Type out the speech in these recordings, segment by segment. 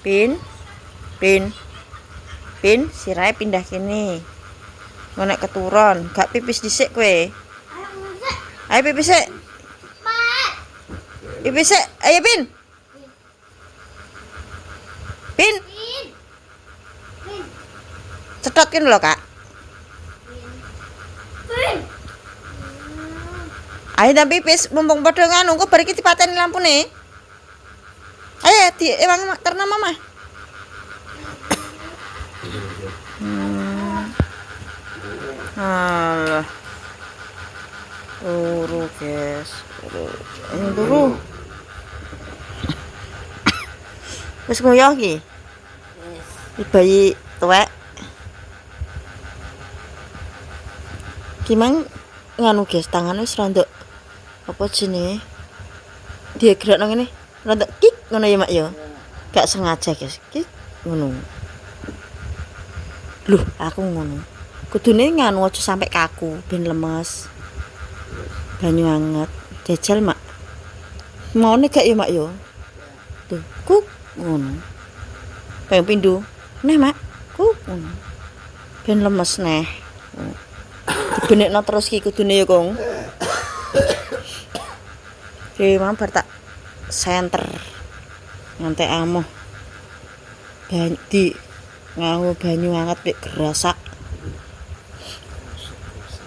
Pin, pin, pin, sirahe pindah kene. Ngono nek keturun, gak pipis dhisik kowe. Ayo pipis sik. Pipis sik, ayo Pin. Pin. Cetot kene lho, Kak. Ayo dan pipis, mumpung padha nganu, kok bar iki dipateni lampune. Ayo di ewang karena mama. Alah. Turu, guys. Turu. Wis ngoyo iki. Bayi tuwek. Gimana nganu guys, tangannya wis randok apa jenenge? Dia gerak nang ngene. Randok kik ngono ya, Mak ya. Gak sengaja, guys. Kik ngono. Loh, aku ngono. Kudune nganu aja sampe kaku, ben lemes. Banyu anget. Jajal, Mak. Maune gak ya, Mak ya? Tuh, kuk ngono. Pengen pindho. Neh, Mak. Kuk ngono. Ben lemes neh. Dibenekno terus ki kudune ya, Kong. Oke, Mam bar tak senter. Ngantek amoh. Di nganggo banyu anget mek gerasak.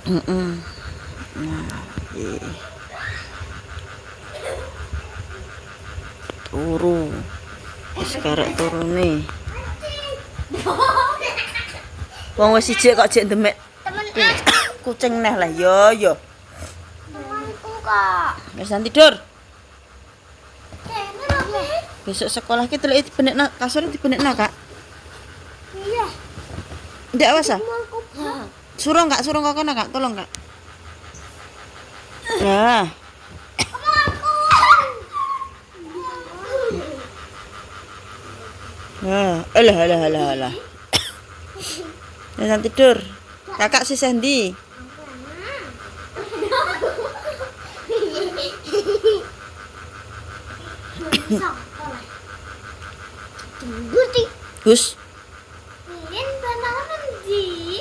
Nah, turu. Wis karek turune. Wong wis siji kok jek ndemek. Kucing neh lah yo. Temanku, Kak. Wis tidur. Besok sekolah kita lagi dibenekna kasur dibenekna, Kak. Iya. Ndak awas ah. Temanku. Suruh kok kono, Kak. Tolong, Kak. Ya. Nah, alah. Jangan tidur. Kakak si Sandy. Buti. Gus, Pin bantalan ndi?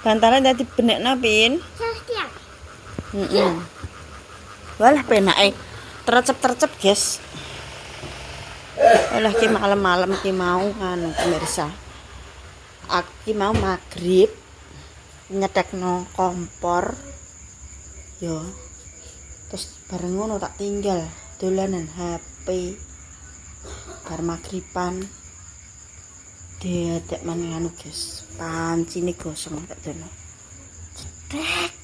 bantalan dadi benekna, Pin. Sastian. Walah penake. Tercep, guys. Walah ki malam-malam ki mau anu pemirsa. Aku ki mau magrib nyedekno kompor. Yo. Terus bareng ngono tak tinggal dolanan HP. Bar magriban diadek maneh anu guys, pancine gosong tak dono. Cedek.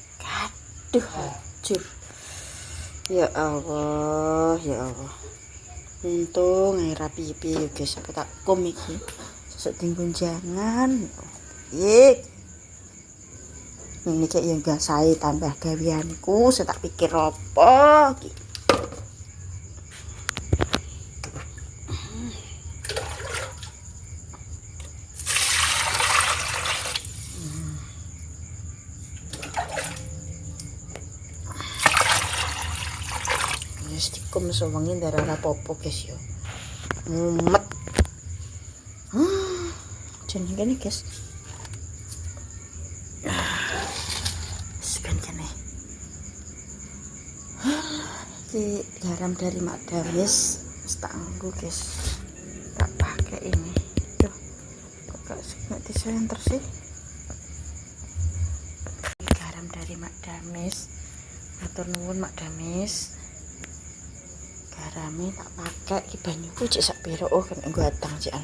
Aduh, hancur. Ya Allah. Untung ae rapi-rapi guys, aku tak kom iki. Sesuk dinggon jangan. Yik. Ini kayak yang gak saya tambah gawianku, saya tak pikir apa iki. Wis dikom sewengi ndarah apa-apa guys yo. Mumet. Jeneng kene guys. Segan kene. Iki garam dari Mak Damis, wis tak nganggo guys. Tak pakai ini. Duh. Kok gak disenter sih? Garam dari Mak Damis. Matur nuwun Mak Damis. Garame tak pakai iki banyuku cek sak piro kan nggo atang cekan.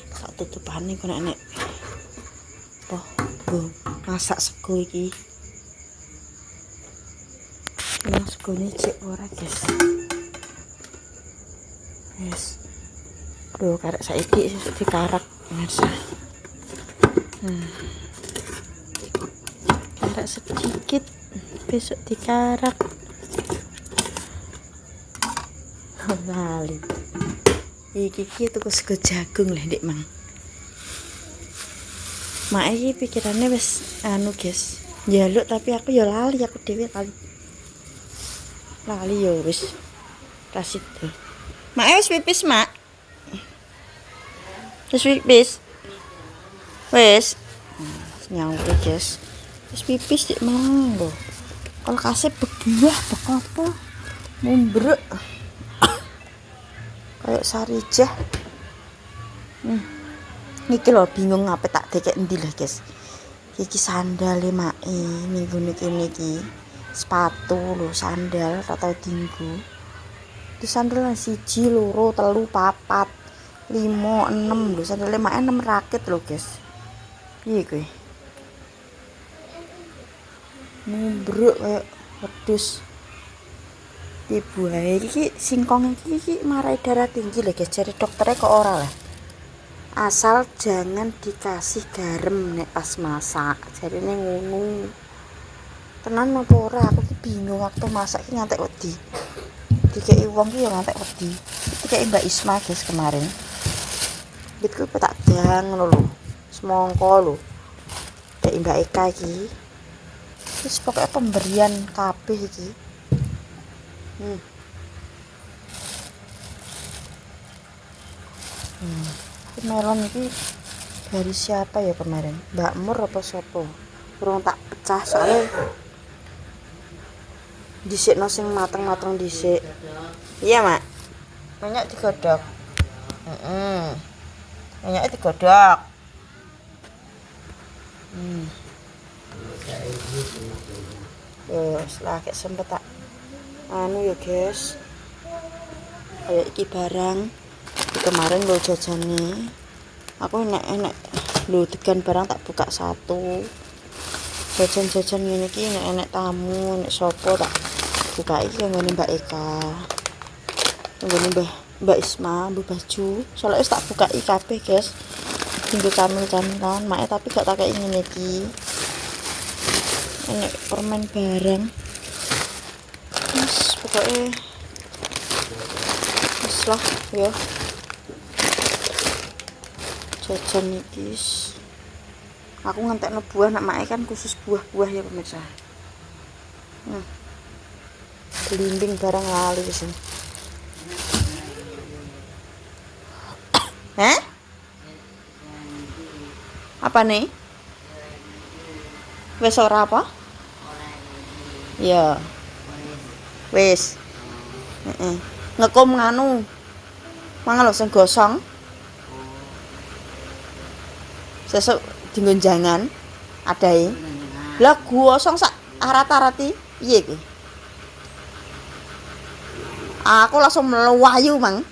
Tak tutupane kok nek apa nggo masak sego iki. Nah, segone cek ora, guys. Wes. Duh, karek saiki dikarak, pemirsa. Karak sedikit besok dikarak. Lali. Iki tuku sego jagung lah Dik Mang. Mak iki pikirane wis anu guys, njaluk tapi aku ya lali, aku dhewe lali. Lali ya wis. Rasid. Mak wis pipis, Mak. Wis pipis. Wis. Nyangkut, guys. Wis pipis dik mang lho. Kulkase bebuah bek apa? Mumbruk. Kayak Sarijah. Niki lho bingung ngapain tak dekek endi lho, guys. Iki sandale mae ning gone kene iki. Sepatu lho, sandal tak tau dinggo. Itu sandal 1, 2, 3, 4, 5, 6 lho, sandale mae 6 rakit lho, guys. Piye kowe? Mumbruk kayak wedhus. Ibu ae iki singkong iki marai darah tinggi lho, guys. Jare dokternya kok ora lah. Asal jangan dikasih garam nek pas masak. Jarine ngono. Tenan apa ora? Aku ki bingung waktu masak ki ngantek wedi. Dikeki wong ki ya ngantek wedi. Dikeki Mbak Isma guys kemarin. Bitku tak dang ngono lho. Semongko lho. Dek Mbak Eka iki. Wis pokoke pemberian kabeh iki. Melon iki dari siapa ya kemarin? Mbak Mur apa sopo? Urung tak pecah soalnya disikno sing mateng-mateng dhisik. Iya, Mak. Minyak digodhog. Minyaknya digodhog. Setelah kayak sempet tak anu ya, guys. Kayak iki barang kemarin lo jajane aku enak lo degan barang tak buka satu jajan-jajan ngene iki enak tamu nek sopo tak buka iki nggone Mbak Eka nggone Mbak Isma mbok baju soalnya tak buka iki kabeh guys tinggal camilan mae tapi gak tak kei ngene iki enak permen barang wis pokoknya wis lah ya jajan iki aku ngentekno buah nak mae kan khusus buah-buah ya pemirsa. Belimbing barang lali wis. Apa nih? Wis ora apa? Ya. Wis. Ngekom nganu. Mangan lho sing gosong. Sesuk dinggo jangan adae. Lah gosong sak arat-arati piye iki? Aku langsung melayu, Mang.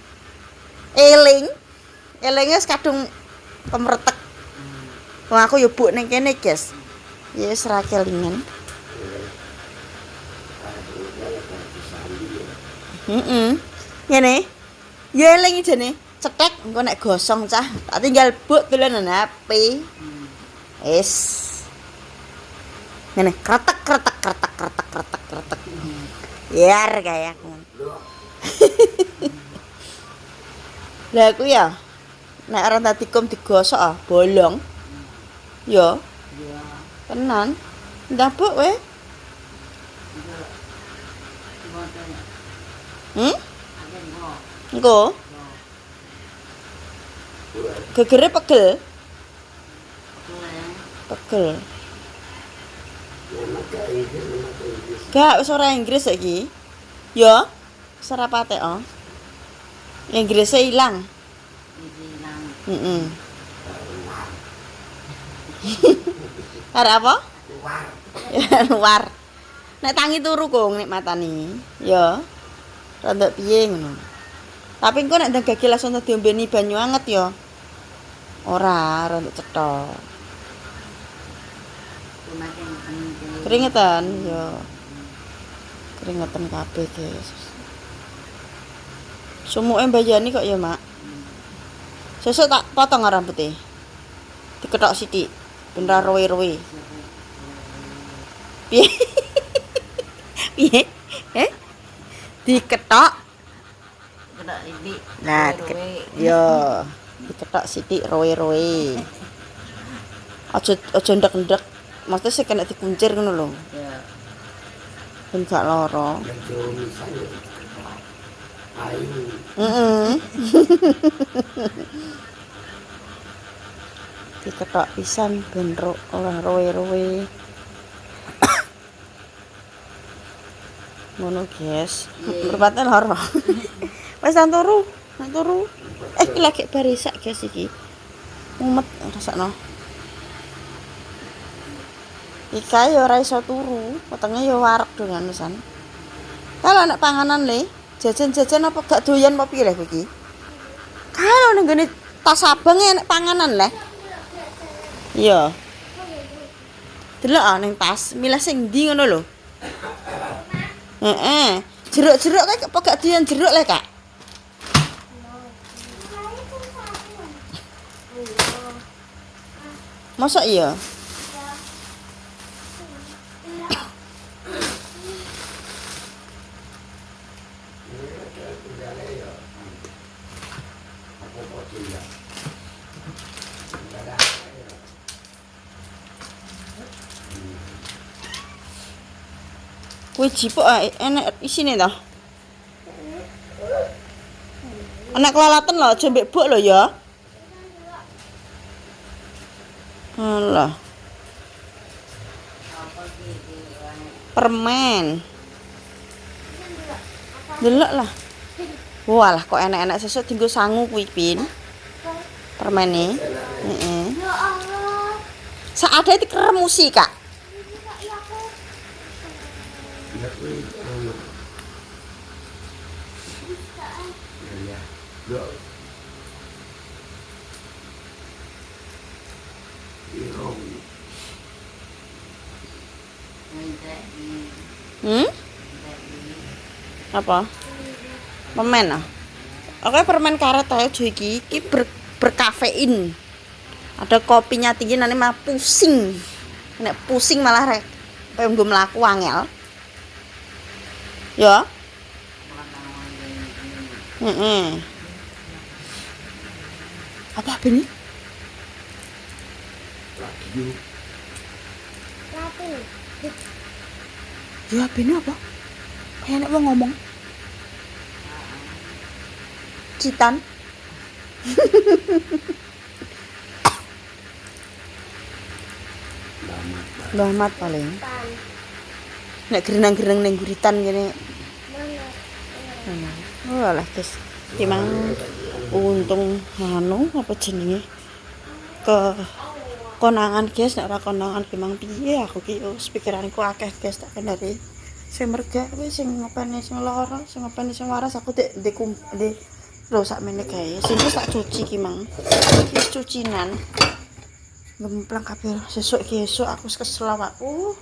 Elinge kadung kemretek. Wong aku yo buk ning kene, guys. Ya wis ra kelingan. Ngene. Ya eling jane. Cetek engko nek gosong cah tak tinggal buk dolanan HP. Wis. Ngene kretek. Biar kayak aku. Lah aku ya nek ora tadikom digosok bolong. Yo. Tenan. Ndak buk we. Engko. Gegere pegel. Gak wis ora Inggris saiki. Yo. Wis ora patek Inggrisnya ilang. Arep apa? Luar. Nek tangi turu kok nek matani. Ya. Rada piye ngono. Tapi engko nek ndang gagi langsung diombeni banyu anget ya. Ora, rada cethok. Keringetan ya. Keringetan kabeh, guys. Sumuke mbayani kok ya, Mak. Sesuk tak potong rambutnya. Diketok sithik. Ben ra rowe-rowe. Piye? Piye? Diketok. Ketok sithik. Nah, yo. Diketok sithik rowe-rowe. Aja ndek-ndek. Maksudnya sih kena dikuncir ngono lho. Ya. Ben gak lara. diketok pisan ben ora rowe-rowe. Ngono, guys. Mripate lara. Wis nang turu. Iki lagi barisak, guys iki. Mumet rasakno. Ika ya ora iso turu, wetenge ya wareg dengan pisan. Kalau anak panganan le, jajan-jajan apa gak doyan apa piye le iki? Kalau ning gone tas abang enak panganan le. Iya. Delok ning tas, milih sing ndi ngono lho. Heeh. Jeruk-jeruk kae apa gak doyan jeruk le, Kak? Masa iya? Kue jipuk enak isine toh. Anak kelalaten lho, aja mbek buk lho ya. Alah. Permen. Delok lah. Walah kok enak-enak sesuk dienggo sangu kuwi, Pin. Permene. Heeh. Ya Allah. Saade dikeremusi, Kak. Ya aku. Apa? Permen ah. Oke, permen karet aja iki. Iki berkafein. Ada kopinya tinggi nanti malah pusing. Nek pusing malah rek pengen gue melaku angel. Ya. Apa ini? Ratu. Ya ini apa? Kayak nek wong ngomong. Citan. Mbah Mat paling. Pan. Nek gerenang-gerenang ning guritan kene. Mana? Oh alah guys. Memang untung anu apa jenenge? Konangan guys, nek ora konangan memang piye aku ki wis pikiranku akeh guys tak kendari. Sing merga kuwi sing ngopeni sing lara, sing ngopeni sing waras aku di lho sakmene kae. Sing wis tak cuci ki mang. Wis cucinan. Ngemplang kabeh sesuk ki esuk aku wis kesel awakku.